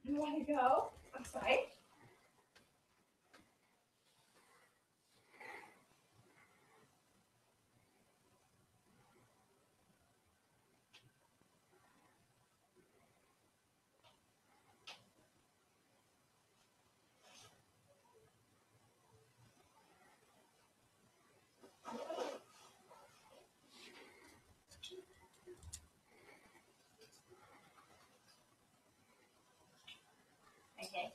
You want to go outside? Okay.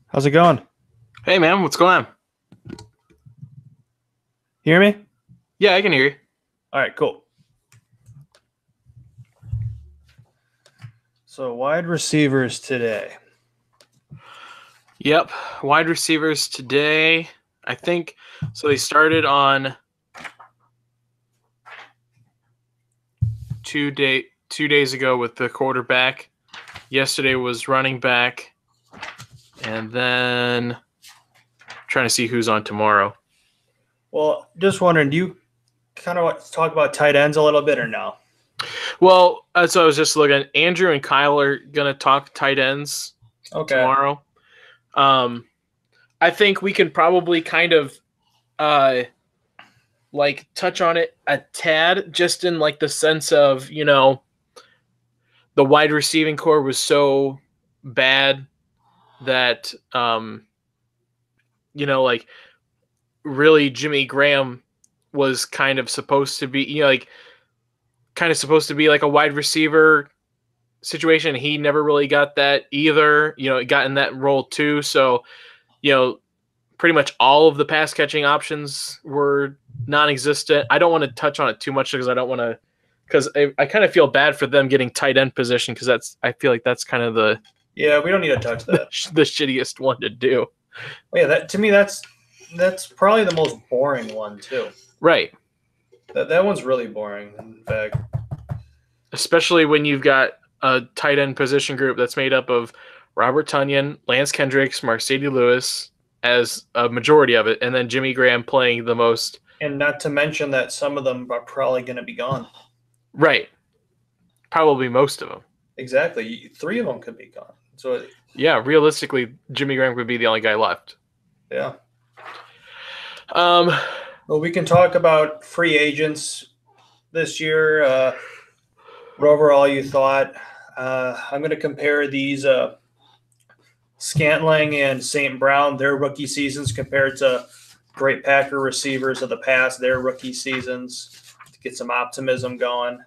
How's it going? Hey, man, what's going on? Hear me? Yeah, I can hear you. All right, cool. So wide receivers today. Yep, wide receivers today. I think so. They started on 2 days ago with the quarterback. Yesterday was running back, and then trying to see who's on tomorrow. Well, just wondering, do you kind of want to talk about tight ends a little bit or no? Well, so I was just looking. Andrew and Kyle are gonna talk tight ends tomorrow. I think we can probably kind of like touch on it a tad, just in like the sense of, the wide receiving core was so bad that like really Jimmy Graham was kind of supposed to be, like like a wide receiver situation. He never really got that either. Got in that role too. So, pretty much all of the pass catching options were non-existent. I don't want to touch on it too much because I kind of feel bad for them getting tight end position, because I feel like that's kind of the Yeah, we don't need to touch that. the shittiest one to do. Yeah, that to me that's probably the most boring one too. Right. That one's really boring, in fact. Especially when you've got a tight end position group that's made up of Robert Tonyan, Lance Kendricks, Marcedes Lewis as a majority of it, and then Jimmy Graham playing the most. And not to mention that some of them are probably going to be gone. Right. Probably most of them. Exactly. 3 of them could be gone. So yeah, realistically, Jimmy Graham would be the only guy left. Yeah. Well, we can talk about free agents this year. What overall you thought? I'm going to compare these Scantling and St. Brown, their rookie seasons, compared to great Packer receivers of the past, their rookie seasons, to get some optimism going.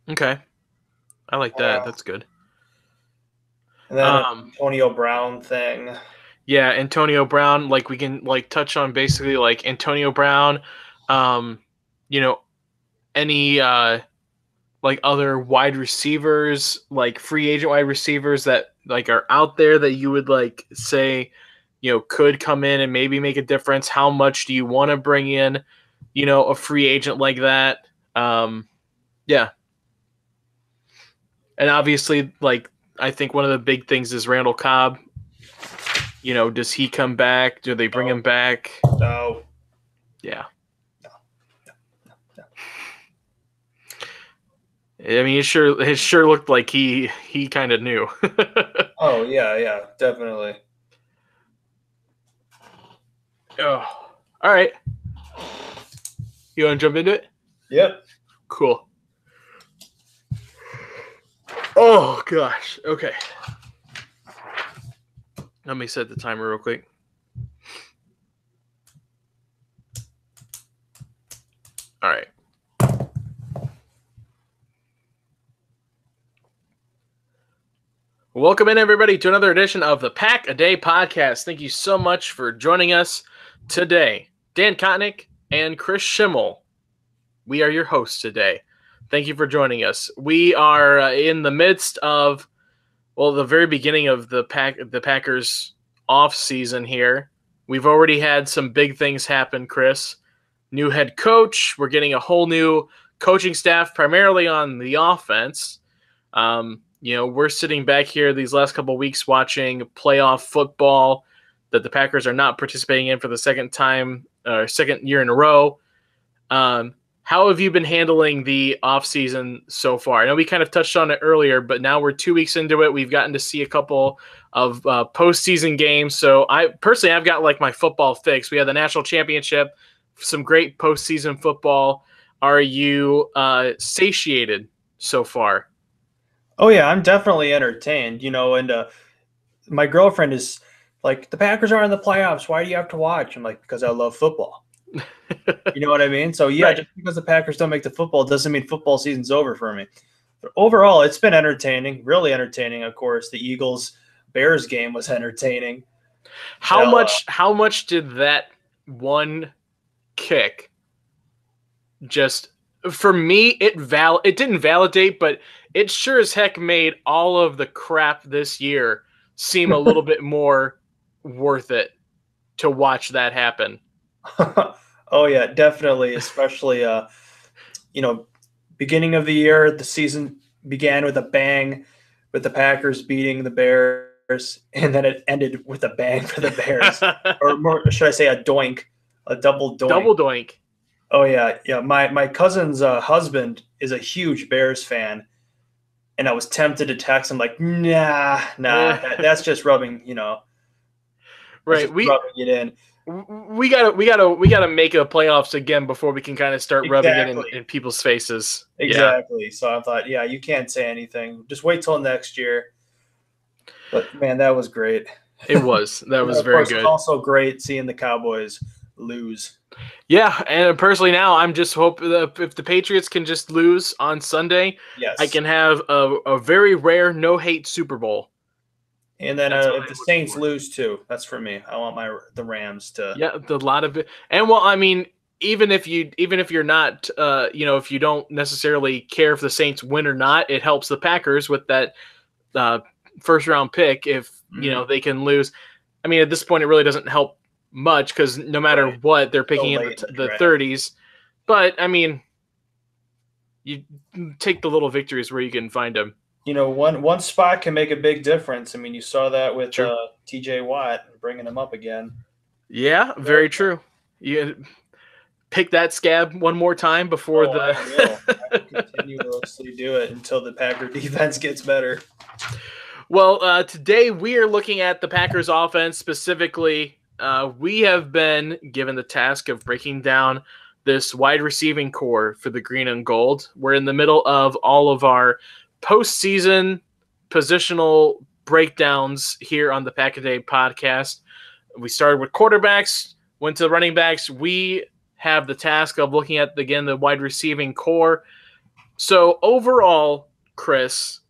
Okay. I like that. That's good. And then Antonio Brown thing. Yeah, Antonio Brown, like we can like touch on basically like Antonio Brown, any like other wide receivers, like free agent wide receivers that like are out there that you would like say, could come in and maybe make a difference. How much do you want to bring in, a free agent like that? Yeah. And obviously, like, I think one of the big things is Randall Cobb. Does he come back? Do they bring him back? No. Yeah. I mean, it sure looked like he kind of knew. Oh yeah, definitely. Oh, all right. You want to jump into it? Yep. Cool. Oh gosh. Okay. Let me set the timer real quick. All right. Welcome in, everybody, to another edition of the Pack a Day podcast. Thank you so much for joining us today. Dan Kotnick and Chris Schimmel, we are your hosts today. Thank you for joining us. We are in the midst of, the very beginning of the Packers off season here. We've already had some big things happen, Chris. New head coach. We're getting a whole new coaching staff, primarily on the offense. We're sitting back here these last couple of weeks watching playoff football that the Packers are not participating in for the second year in a row. How have you been handling the offseason so far? I know we kind of touched on it earlier, but now we're 2 weeks into it. We've gotten to see a couple of postseason games. So I've got like my football fix. We had the national championship, some great postseason football. Are you satiated so far? Oh yeah, I'm definitely entertained, and my girlfriend is like, the Packers are in the playoffs. Why do you have to watch? I'm like, because I love football. You know what I mean? So yeah, right. Just because the Packers don't make the football doesn't mean football season's over for me. But overall, it's been entertaining, really entertaining. Of course, the Eagles-Bears game was entertaining. How much did that one kick just, for me, it didn't validate, but it sure as heck made all of the crap this year seem a little bit more worth it to watch that happen. Oh yeah, definitely. Especially, beginning of the year, the season began with a bang, with the Packers beating the Bears, and then it ended with a bang for the Bears, or more, should I say, a double doink. Double doink. Oh yeah. My cousin's husband is a huge Bears fan, and I was tempted to text him like, nah, that's just rubbing, right? Rubbing it in. We gotta make the playoffs again before we can kind of start rubbing it in people's faces. Exactly. Yeah. So I thought, yeah, you can't say anything. Just wait till next year. But man, that was great. It was. That was very good. It was also great seeing the Cowboys lose. Yeah, and personally now I'm just hoping that if the Patriots can just lose on Sunday, yes, I can have a very rare no-hate Super Bowl. And then if the Saints lose too, that's for me. I want the Rams to. Yeah, a lot of it. And well, I mean, even if you're not, if you don't necessarily care if the Saints win or not, it helps the Packers with that first round pick. If they can lose, I mean, at this point, it really doesn't help much because no matter what, they're picking in the 30s. But I mean, you take the little victories where you can find them. One spot can make a big difference. I mean, you saw that with T.J. Watt bringing him up again. Yeah, very true. You pick that scab one more time before I will continuously do it until the Packer defense gets better. Well, today we are looking at the Packers offense specifically. We have been given the task of breaking down this wide receiving core for the green and gold. We're in the middle of all of our postseason positional breakdowns here on the Pack a Day podcast. We started with quarterbacks, went to the running backs. We have the task of looking at, again, the wide receiving core. So overall, Chris,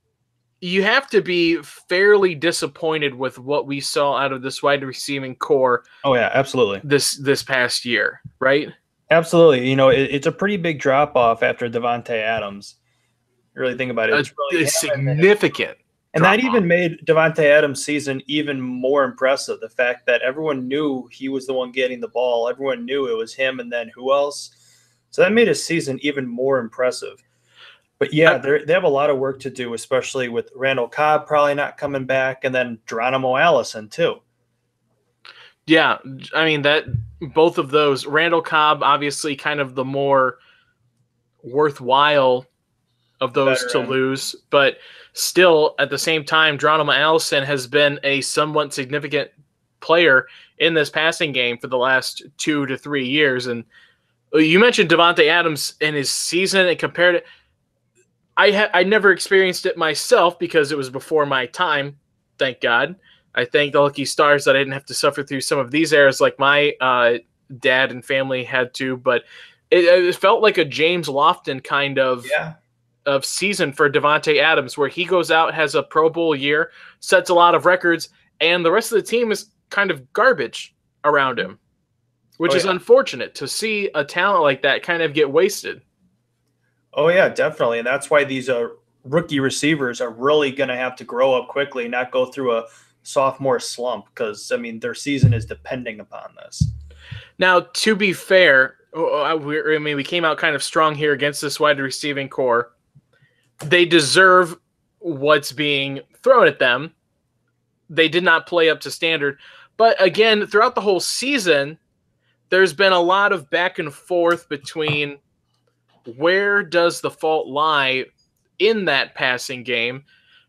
you have to be fairly disappointed with what we saw out of this wide receiving core. Oh yeah, absolutely. This past year, right? Absolutely. It's a pretty big drop off after Davante Adams. Really think about it. It's really significant. And that even made Davante Adams' season even more impressive. The fact that everyone knew he was the one getting the ball. Everyone knew it was him, and then who else? So that made his season even more impressive. But yeah, they have a lot of work to do, especially with Randall Cobb probably not coming back, and then Geronimo Allison too. Yeah, I mean, that both of those, Randall Cobb, obviously kind of the more worthwhile of those to lose, but still at the same time, Geronimo Allison has been a somewhat significant player in this passing game for the last 2 to 3 years. And you mentioned Davante Adams in his season and compared it. I never experienced it myself because it was before my time, thank God. I thank the lucky stars that I didn't have to suffer through some of these eras like my dad and family had to, but it felt like a James Lofton kind of of season for Davante Adams, where he goes out, has a Pro Bowl year, sets a lot of records, and the rest of the team is kind of garbage around him, which is unfortunate to see a talent like that kind of get wasted. Oh, yeah, definitely. And that's why these rookie receivers are really going to have to grow up quickly, not go through a sophomore slump, because, I mean, their season is depending upon this. Now, to be fair, we came out kind of strong here against this wide receiving core. They deserve what's being thrown at them. They did not play up to standard. But again, throughout the whole season, there's been a lot of back and forth between where does the fault lie in that passing game,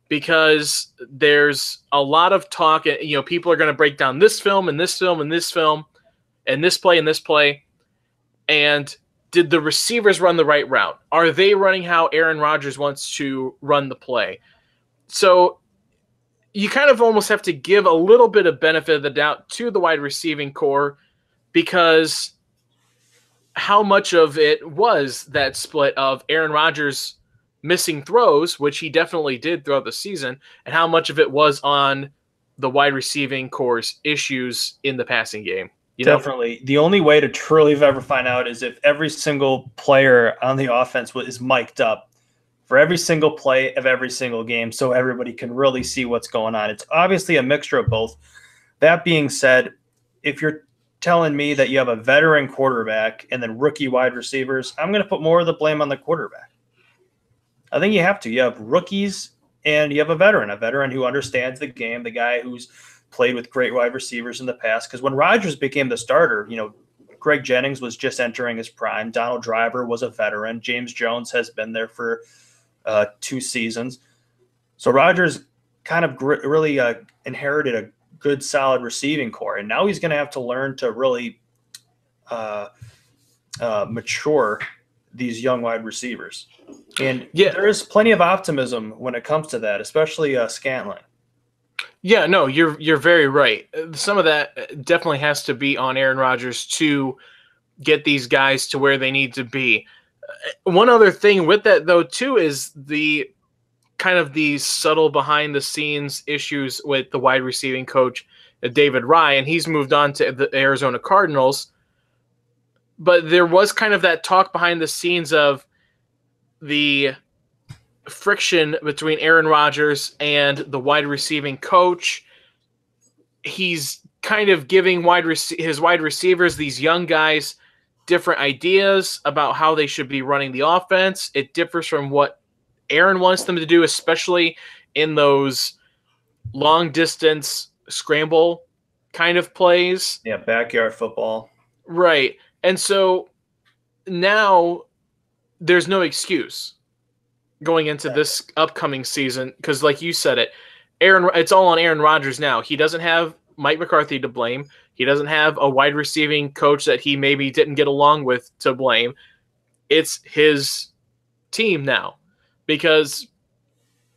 because there's a lot of talk. You know, people are going to break down this film and this film and this film and this play and this play. And did the receivers run the right route? Are they running how Aaron Rodgers wants to run the play? So you kind of almost have to give a little bit of benefit of the doubt to the wide receiving core, because how much of it was that split of Aaron Rodgers missing throws, which he definitely did throughout the season, and how much of it was on the wide receiving core's issues in the passing game. Definitely. The only way to truly ever find out is if every single player on the offense is mic'd up for every single play of every single game, so everybody can really see what's going on. It's obviously a mixture of both. That being said, if you're telling me that you have a veteran quarterback and then rookie wide receivers, I'm going to put more of the blame on the quarterback. I think you have to. You have rookies and you have a veteran who understands the game, the guy who's played with great wide receivers in the past. Because when Rodgers became the starter, you know, Greg Jennings was just entering his prime. Donald Driver was a veteran. James Jones has been there for 2 seasons. So Rodgers kind of really inherited a good, solid receiving core. And now he's going to have to learn to really mature these young wide receivers. And there is plenty of optimism when it comes to that, especially Scantling. Yeah, no, you're very right. Some of that definitely has to be on Aaron Rodgers to get these guys to where they need to be. One other thing with that, though, too, is the kind of the subtle behind-the-scenes issues with the wide receiving coach, David Ryan. He's moved on to the Arizona Cardinals. But there was kind of that talk behind the scenes of the friction between Aaron Rodgers and the wide receiving coach. He's kind of giving his wide receivers, these young guys, different ideas about how they should be running the offense. It differs from what Aaron wants them to do, especially in those long distance scramble kind of plays. Yeah, backyard football. Right. And so now there's no excuse going into this upcoming season, because like you said it's all on Aaron Rodgers now. He doesn't have Mike McCarthy to blame. He doesn't have a wide receiving coach that he maybe didn't get along with to blame. It's his team now, because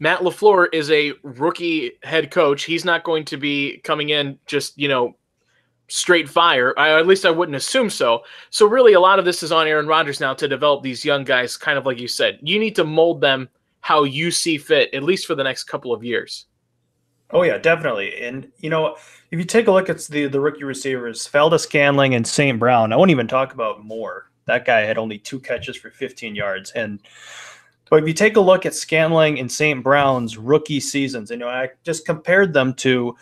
Matt LaFleur is a rookie head coach. He's not going to be coming in just, straight fire. At least I wouldn't assume so. So really a lot of this is on Aaron Rodgers now to develop these young guys, kind of like you said. You need to mold them how you see fit, at least for the next couple of years. Oh, yeah, definitely. And, if you take a look at the rookie receivers, Valdes-Scantling and St. Brown, I won't even talk about Moore. That guy had only 2 catches for 15 yards. But if you take a look at Scantling and St. Brown's rookie seasons, I just compared them to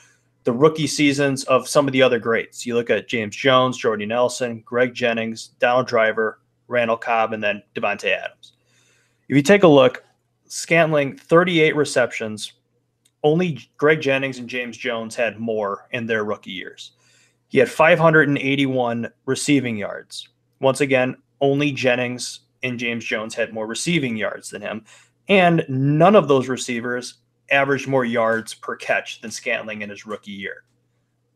the rookie seasons of some of the other greats. You look at James Jones, Jordy Nelson, Greg Jennings, Donald Driver, Randall Cobb, and then Davante Adams. If you take a look, Scantling, 38 receptions. Only Greg Jennings and James Jones had more in their rookie years. He had 581 receiving yards. Once again, only Jennings and James Jones had more receiving yards than him. And none of those receivers averaged more yards per catch than Scantling in his rookie year.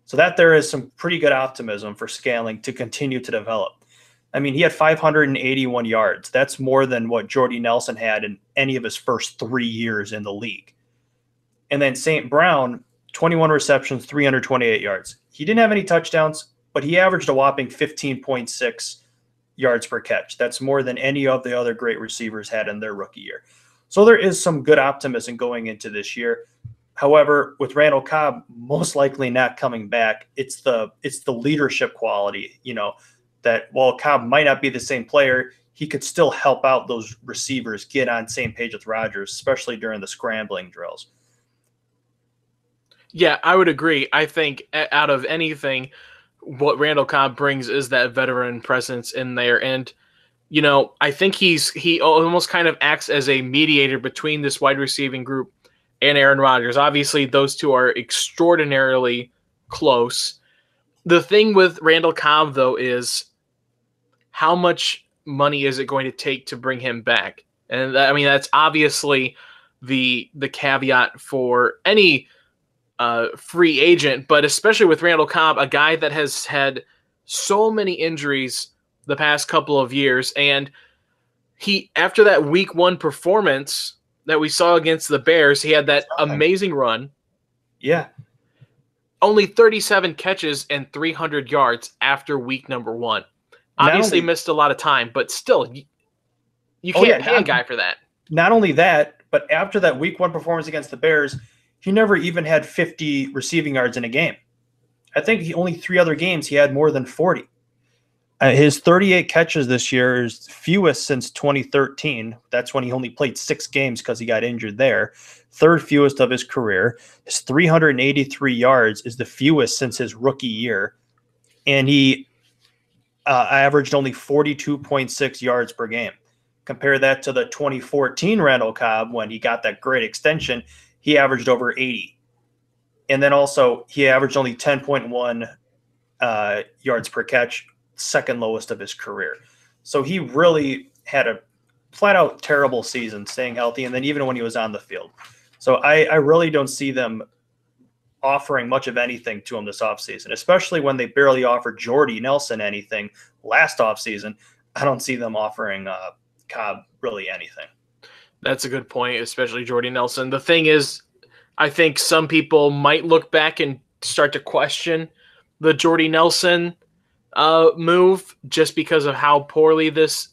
So that there is some pretty good optimism for Scantling to continue to develop. I mean, he had 581 yards. That's more than what Jordy Nelson had in any of his first 3 years in the league. And then St. Brown, 21 receptions, 328 yards. He didn't have any touchdowns, but he averaged a whopping 15.6 yards per catch. That's more than any of the other great receivers had in their rookie year. So there is some good optimism going into this year. However, with Randall Cobb most likely not coming back, it's the leadership quality, that while Cobb might not be the same player, he could still help out those receivers get on same page with Rodgers, especially during the scrambling drills. Yeah, I would agree. I think out of anything, what Randall Cobb brings is that veteran presence in there. And, I think he almost kind of acts as a mediator between this wide receiving group and Aaron Rodgers. Obviously, those two are extraordinarily close. The thing with Randall Cobb, though, is how much money is it going to take to bring him back? And that's obviously the caveat for any free agent, but especially with Randall Cobb, a guy that has had so many injuries the past couple of years. And he, after that week 1 performance that we saw against the Bears, he had that amazing run. Yeah. Only 37 catches and 300 yards after week number 1. Obviously missed a lot of time, but still, you can't pay a guy for that. Not only that, but after that week 1 performance against the Bears, he never even had 50 receiving yards in a game. I think only 3 other games he had more than 40. His 38 catches this year is fewest since 2013. That's when he only played 6 games because he got injured there. 3rd fewest of his career. His 383 yards is the fewest since his rookie year. And he averaged only 42.6 yards per game. Compare that to the 2014 Randall Cobb when he got that great extension. He averaged over 80. And then also he averaged only 10.1 yards per catch, second lowest of his career. So he really had a flat out terrible season staying healthy. And then even when he was on the field. So I really don't see them offering much of anything to him this offseason, especially when they barely offered Jordy Nelson anything last offseason. I don't see them offering Cobb really anything. That's a good point, especially Jordy Nelson. The thing is, I think some people might look back and start to question the Jordy Nelson move just because of how poorly this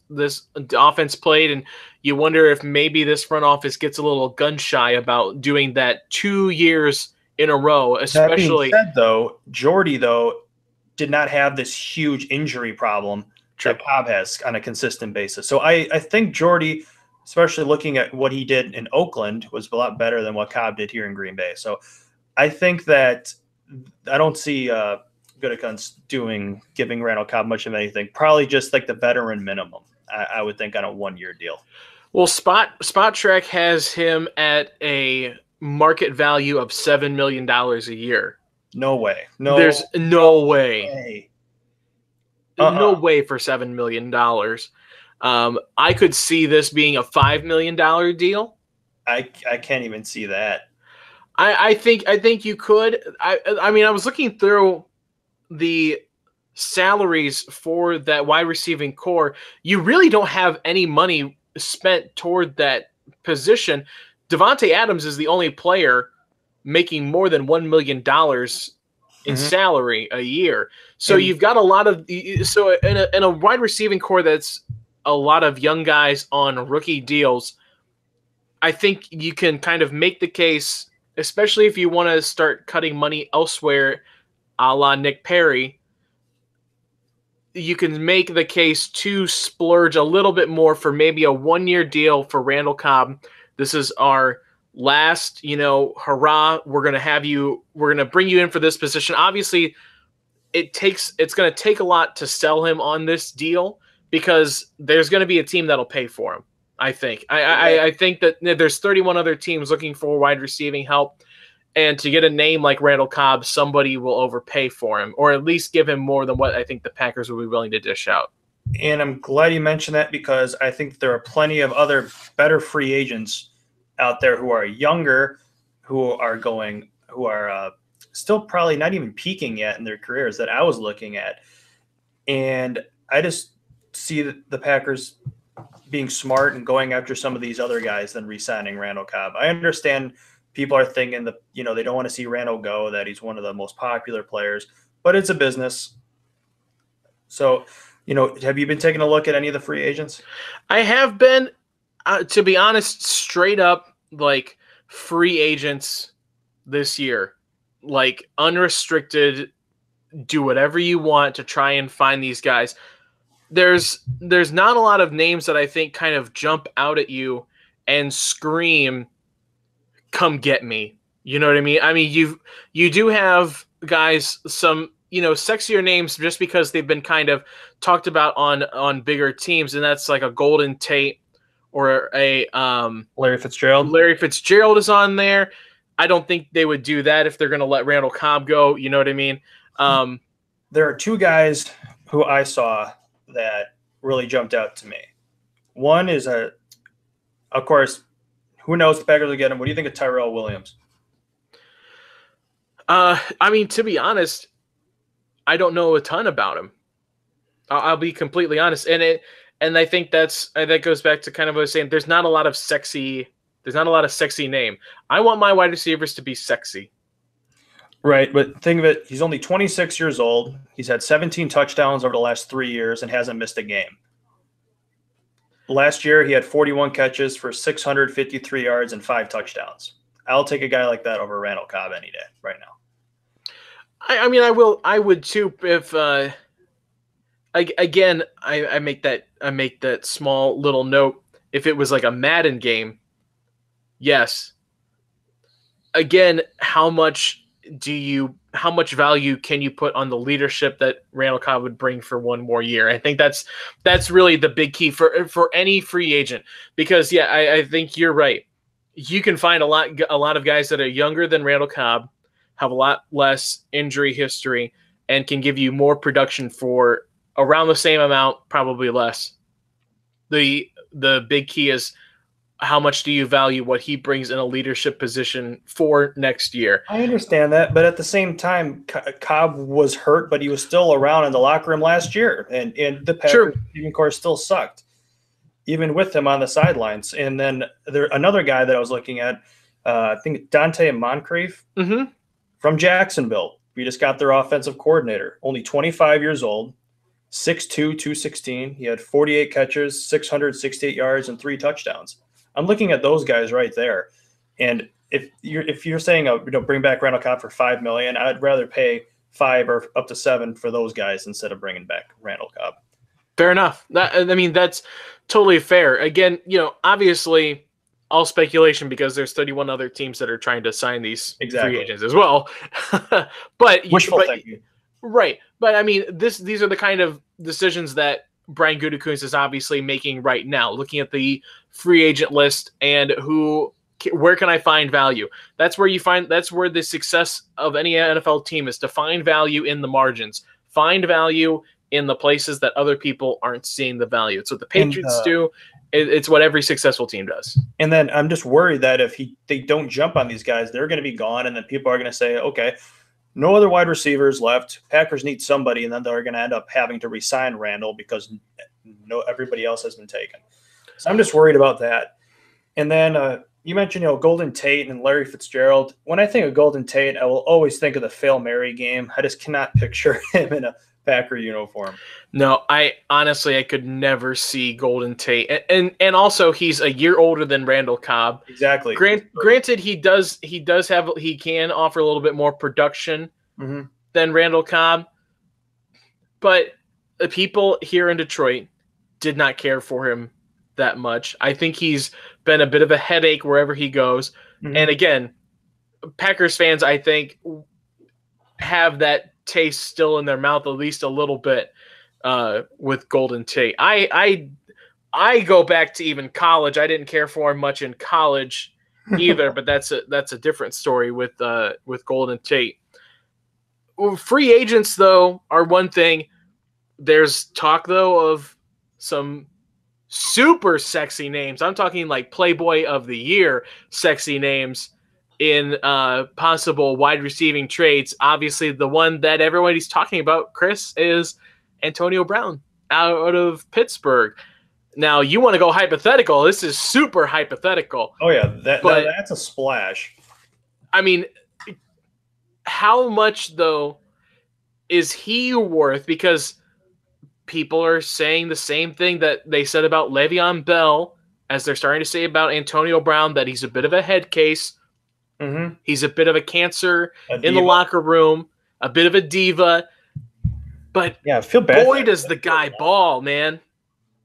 offense played, and you wonder if maybe this front office gets a little gun shy about doing that 2 years in a row. Especially that being said, though, Jordy did not have this huge injury problem that Cobb has on a consistent basis. So I think Jordy, especially looking at what he did in Oakland, was a lot better than what Cobb did here in Green Bay. So I think that I don't see Gutekunst giving Randall Cobb much of anything. Probably just like the veteran minimum, I would think, on a 1-year deal. Well, Spot Track has him at a market value of $7 million a year. No way. There's no way. No way for $7 million. I could see this being a $5 million deal. I can't even see that. I think you could. I mean, I was looking through the salaries for that wide receiving core. You really don't have any money spent toward that position. Devontae Adams is the only player making more than $1 million in salary a year. So you've got a lot of in a wide receiving core that's a lot of young guys on rookie deals. I think you can kind of make the case, especially if you want to start cutting money elsewhere, a la Nick Perry. You can make the case to splurge a little bit more for maybe a 1-year deal for Randall Cobb. This is our last, hurrah. We're going to bring you in for this position. Obviously, it's going to take a lot to sell him on this deal because there's going to be a team that'll pay for him. I think. I think that there's 31 other teams looking for wide receiving help. And to get a name like Randall Cobb, somebody will overpay for him, or at least give him more than what I think the Packers would be willing to dish out. And I'm glad you mentioned that because I think there are plenty of other better free agents out there who are younger, who are still probably not even peaking yet in their careers that I was looking at. And I just see the Packers being smart and going after some of these other guys than re-signing Randall Cobb. I understand people are thinking that, they don't want to see Randall go, that he's one of the most popular players, but it's a business. So, have you been taking a look at any of the free agents? I have been. To be honest, straight up, like free agents this year, like unrestricted, do whatever you want to try and find these guys. There's not a lot of names that I think kind of jump out at you and scream, "Come get me." You know what I mean? I mean, you do have guys, some, you know, sexier names just because they've been kind of talked about on bigger teams, and that's like a Golden Tate or a Larry Fitzgerald. Larry Fitzgerald is on there. I don't think they would do that if they're going to let Randall Cobb go. You know what I mean? There are two guys who I saw that really jumped out to me. One is of course, who knows the Packers will get him. What do you think of Tyrell Williams? I mean, to be honest, I don't know a ton about him. I'll be completely honest, and I think that goes back to kind of what I was saying. There's not a lot of sexy name. I want my wide receivers to be sexy. Right, but think of it, he's only 26 years old. He's had 17 touchdowns over the last 3 years and hasn't missed a game. Last year, he had 41 catches for 653 yards and 5 touchdowns. I'll take a guy like that over Randall Cobb any day right now. I mean, I would too if I make that small little note. If it was like a Madden game, yes. Again, how much value can you put on the leadership that Randall Cobb would bring for one more year? I think that's really the big key for any free agent, because I think you're right. You can find a lot of guys that are younger than Randall Cobb, have a lot less injury history, and can give you more production for around the same amount, probably less. The big key is, how much do you value what he brings in a leadership position for next year? I understand that, but at the same time, Cobb was hurt, but he was still around in the locker room last year, and the Packers receiving corps still sucked, even with him on the sidelines. And then another guy that I was looking at, I think Dante Moncrief from Jacksonville. We just got their offensive coordinator, only 25 years old, 6'2", 216. He had 48 catches, 668 yards, and 3 touchdowns. I'm looking at those guys right there, and if you're saying bring back Randall Cobb for $5 million, I'd rather pay 5 or up to 7 for those guys instead of bringing back Randall Cobb. Fair enough. That's totally fair. Again, obviously, all speculation because there's 31 other teams that are trying to sign these free agents as well. but wishful thinking, right? But I mean, these are the kind of decisions that Brian Gutekunst is obviously making right now, looking at the free agent list and where can I find value? That's where the success of any NFL team is, to find value in the margins, find value in the places that other people aren't seeing the value. It's what the Patriots do. It's what every successful team does. And then I'm just worried that if they don't jump on these guys, they're going to be gone, and then people are going to say, okay, no other wide receivers left. Packers need somebody, and then they're going to end up having to re-sign Randall because everybody else has been taken. So I'm just worried about that. And then you mentioned Golden Tate and Larry Fitzgerald. When I think of Golden Tate, I will always think of the Fail Mary game. I just cannot picture him in a Packer uniform. No, I could never see Golden Tate, and also he's a year older than Randall Cobb. Exactly. Granted, he can offer a little bit more production than Randall Cobb, but the people here in Detroit did not care for him that much. I think he's been a bit of a headache wherever he goes. And again, Packers fans, I think, have that taste still in their mouth at least a little bit with Golden Tate. I go back to even college. I didn't care for him much in college either, but that's a different story with Golden Tate. Free agents though are one thing. There's talk though of some super sexy names. I'm talking like Playboy of the Year sexy names in possible wide receiving trades. Obviously, the one that everybody's talking about, Chris, is Antonio Brown out of Pittsburgh. Now, you want to go hypothetical. This is super hypothetical. Oh, yeah. That's a splash. I mean, how much, though, is he worth? Because people are saying the same thing that they said about Le'Veon Bell as they're starting to say about Antonio Brown, that he's a bit of a head case. Mm-hmm. He's a bit of a cancer in the locker room, a bit of a diva. But yeah, I feel bad. Boy, does the guy ball, man.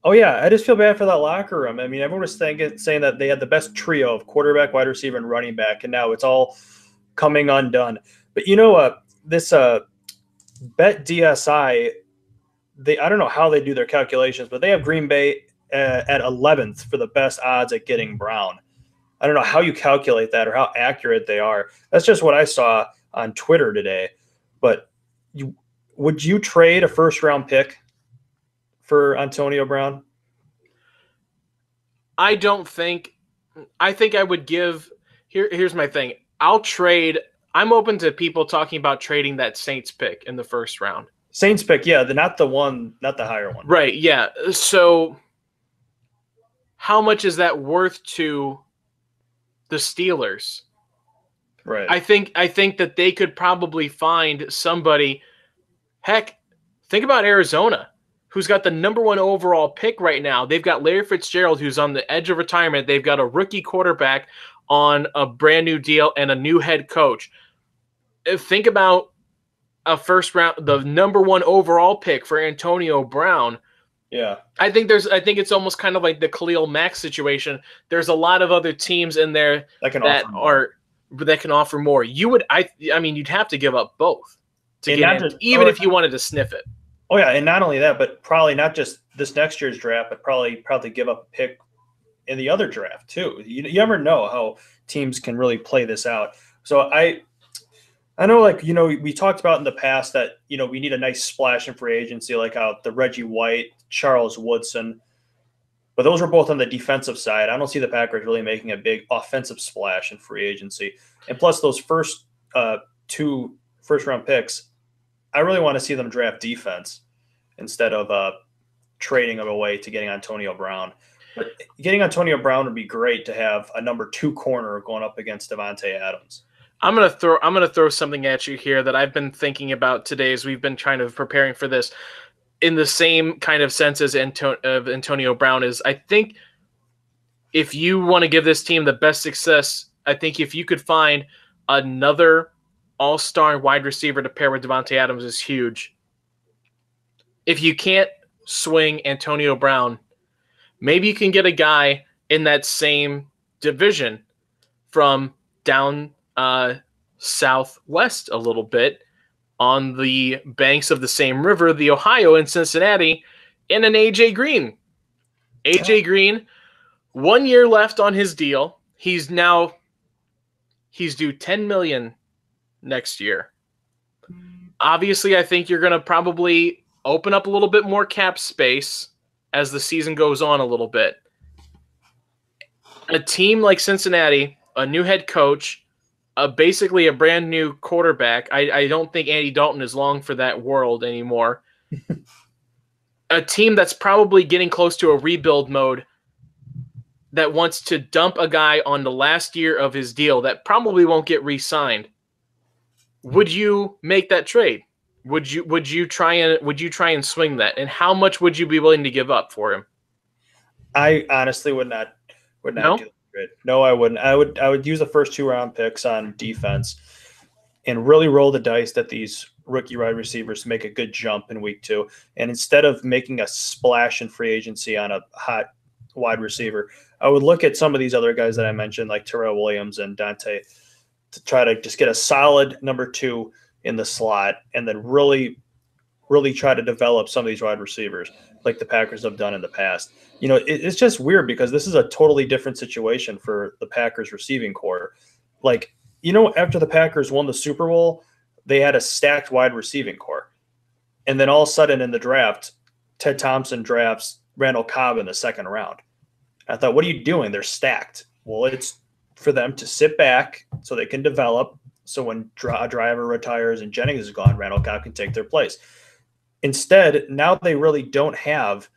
Oh, yeah. I just feel bad for that locker room. I mean, everyone was saying that they had the best trio of quarterback, wide receiver, and running back, and now it's all coming undone. But this Bet DSI, I don't know how they do their calculations, but they have Green Bay at 11th for the best odds at getting Brown. I don't know how you calculate that or how accurate they are. That's just what I saw on Twitter today. But would you trade a first-round pick for Antonio Brown? I think I would give here's my thing. I'm open to people talking about trading that Saints pick in the first round. Saints pick, yeah, not the higher one. Right, yeah. So how much is that worth to the Steelers? Right. I think that they could probably find somebody. Heck, think about Arizona, who's got the number 1 overall pick right now. They've got Larry Fitzgerald, who's on the edge of retirement. They've got a rookie quarterback on a brand new deal and a new head coach. Think about a first round, the number 1 overall pick for Antonio Brown. Yeah. I think it's almost kind of like the Khalil Mack situation. There's a lot of other teams in there that can offer more. You'd have to give up both to get in, even if you wanted to sniff it. Oh yeah, and not only that, but probably not just this next year's draft, but probably give up a pick in the other draft too. You never know how teams can really play this out. So I know, we talked about in the past that, we need a nice splash in free agency, like how the Reggie White, Charles Woodson, but those were both on the defensive side. I don't see the Packers really making a big offensive splash in free agency. And plus those first 2 first-round picks, I really want to see them draft defense instead of trading them away to getting Antonio Brown. But getting Antonio Brown would be great to have a number 2 corner going up against Davante Adams. I'm gonna throw something at you here that I've been thinking about today as we've been trying to preparing for this. In the same kind of sense as Antonio Brown is, I think if you want to give this team the best success, I think if you could find another all-star wide receiver to pair with Davante Adams is huge. If you can't swing Antonio Brown, maybe you can get a guy in that same division from down southwest a little bit on the banks of the same river, the Ohio, in Cincinnati, in an AJ Green. AJ Green, 1 year left on his deal. He's due $10 million next year. Obviously, I think you're going to probably open up a little bit more cap space as the season goes on a little bit. A team like Cincinnati, a new head coach, basically a brand new quarterback. I don't think Andy Dalton is long for that world anymore. A team that's probably getting close to a rebuild mode that wants to dump a guy on the last year of his deal that probably won't get re-signed. Would you make that trade? Would you try and swing that? And how much would you be willing to give up for him? I honestly would not do that. No, I wouldn't. I would use the first 2 round picks on defense and really roll the dice that these rookie wide receivers make a good jump in week 2. And instead of making a splash in free agency on a hot wide receiver, I would look at some of these other guys that I mentioned, like Terrell Williams and Dante, to try to just get a solid number 2 in the slot and then really, really try to develop some of these wide receivers like the Packers have done in the past. It's just weird because this is a totally different situation for the Packers receiving core. After the Packers won the Super Bowl, they had a stacked wide receiving core. And then all of a sudden in the draft, Ted Thompson drafts Randall Cobb in the 2nd round. I thought, what are you doing? They're stacked. Well, it's for them to sit back so they can develop. So when a driver retires and Jennings is gone, Randall Cobb can take their place. Instead, now they really don't have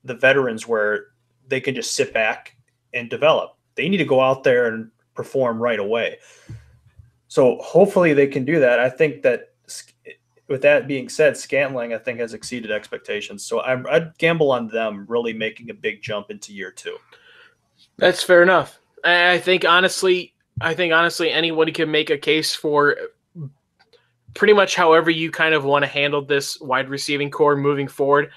the veterans where they can just sit back and develop. They need to go out there and perform right away. So hopefully they can do that. I think that with that being said, Scantling, I think, has exceeded expectations. So I'd gamble on them really making a big jump into year 2. That's fair enough. I think honestly, anybody can make a case for pretty much however you kind of want to handle this wide receiving core moving forward.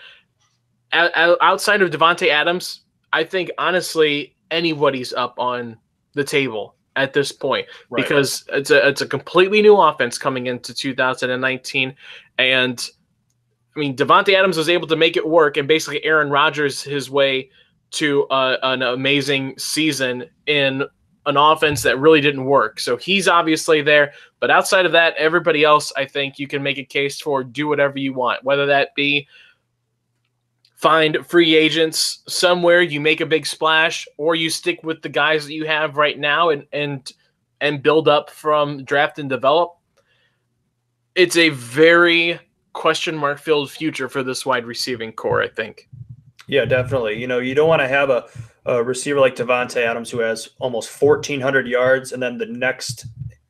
Outside of Devontae Adams, I think honestly anybody's up on the table at this point because it's a completely new offense coming into 2019, and I mean Devontae Adams was able to make it work, and basically Aaron Rodgers his way to an amazing season in an offense that really didn't work. So he's obviously there, but outside of that, everybody else, I think you can make a case for do whatever you want, whether that be find free agents somewhere, you make a big splash, or you stick with the guys that you have right now and build up from draft and develop. It's a very question mark filled future for this wide receiving core, I think. Yeah, definitely. You know, you don't want to have a receiver like Devontae Adams who has almost 1,400 yards and then the next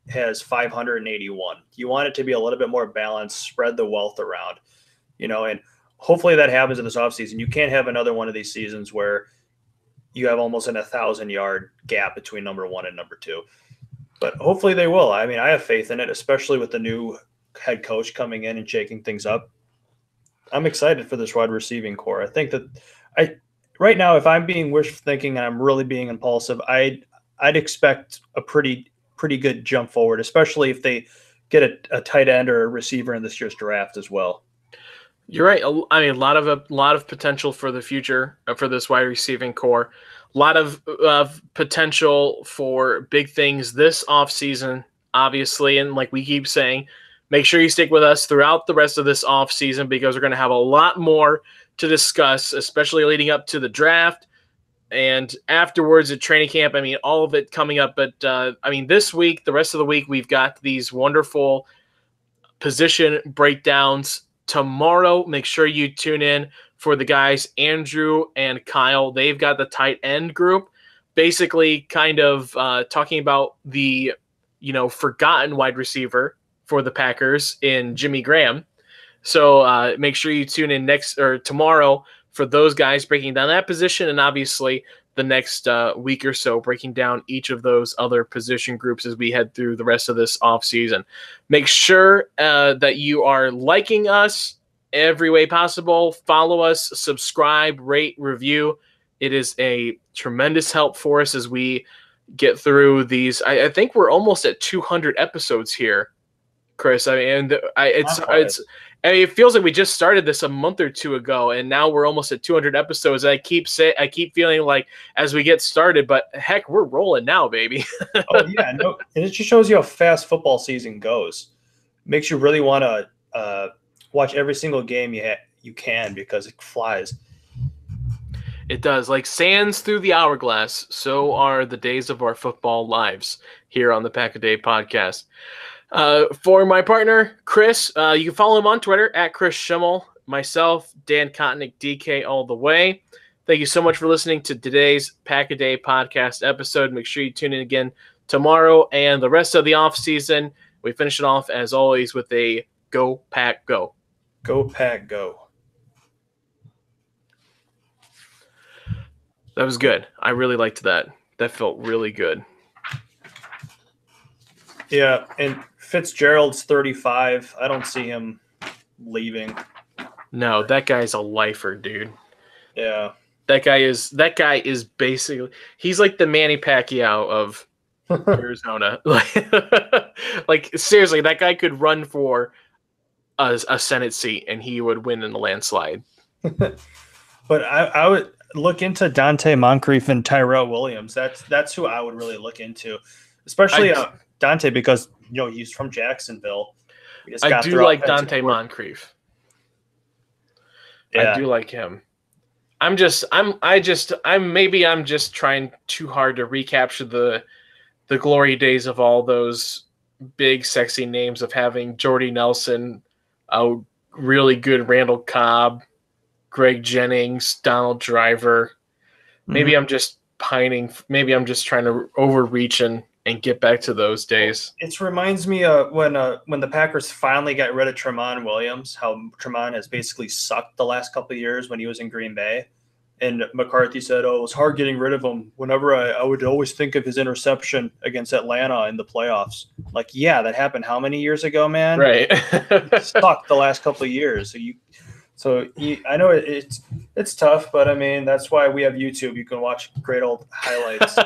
has 581. You want it to be a little bit more balanced, spread the wealth around, you know, and hopefully that happens in this offseason. You can't have another one of these seasons where you have almost an 1,000-yard gap between number one and number two. But hopefully they will. I mean, I have faith in it, especially with the new head coach coming in and shaking things up. I'm excited for this wide receiving core. I think that right now, if I'm being wishful thinking and I'm really being impulsive, I'd expect a pretty good jump forward, especially if they get a tight end or a receiver in this year's draft as well. You're right. I mean, a lot of potential for the future for this wide receiving core. A lot of potential for big things this offseason, obviously, and like we keep saying, make sure you stick with us throughout the rest of this offseason because we're going to have a lot more to discuss, especially leading up to the draft and afterwards at training camp. I mean, all of it coming up. But, I mean, this week, the rest of the week, we've got these wonderful position breakdowns. Tomorrow, make sure you tune in for the guys, Andrew and Kyle. They've got the tight end group, basically kind of talking about the, forgotten wide receiver for the Packers in Jimmy Graham. So make sure you tune in tomorrow for those guys breaking down that position, and obviously the next week or so breaking down each of those other position groups as we head through the rest of this offseason. Make sure that you are liking us every way possible. Follow us, subscribe, rate, review. It is a tremendous help for us as we get through these. I think we're almost at 200 episodes here, Chris. I mean, it feels like we just started this a month or two ago, and now we're almost at 200 episodes. I keep feeling like as we get started, but heck, we're rolling now, baby. Oh yeah, no, and it just shows you how fast football season goes. Makes you really want to watch every single game you can because it flies. It does. Like sands through the hourglass, so are the days of our football lives here on the Pack a Day podcast. For my partner, Chris, you can follow him on Twitter at Chris Schimmel. Myself, Dan Kotnick, DK all the way. Thank you so much for listening to today's Pack a Day podcast episode. Make sure you tune in again tomorrow and the rest of the off season. We finish it off, as always, with a Go Pack Go. Go Pack Go. That was good. I really liked that. That felt really good. Yeah, and Fitzgerald's 35. I don't see him leaving. No, that guy's a lifer, dude. Yeah. That guy is basically, he's like the Manny Pacquiao of Arizona. Like seriously, that guy could run for a Senate seat and he would win in a landslide. But I would look into Dante Moncrief and Tyrell Williams. That's who I would really look into, especially Dante, because he's from Jacksonville. I do like Dante Moncrief. Yeah. I do like him. I'm just trying too hard to recapture the glory days of all those big sexy names of having Jordy Nelson, a really good Randall Cobb, Greg Jennings, Donald Driver. Maybe I'm just pining. Maybe I'm just trying to overreach and get back to those days. It reminds me of when the Packers finally got rid of Tramon Williams, how Tramon has basically sucked the last couple of years when he was in Green Bay. And McCarthy said, "Oh, it was hard getting rid of him. Whenever I would always think of his interception against Atlanta in the playoffs." Like, yeah, that happened how many years ago, man? Right. It sucked the last couple of years. I know it's tough, but I mean that's why we have YouTube. You can watch great old highlights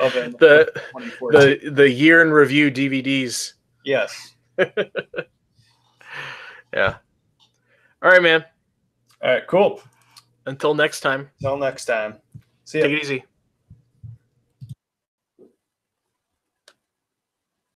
of it. the year in review DVDs. Yes. Yeah. All right, man. All right. Cool. Until next time. Until next time. See ya. Take it easy.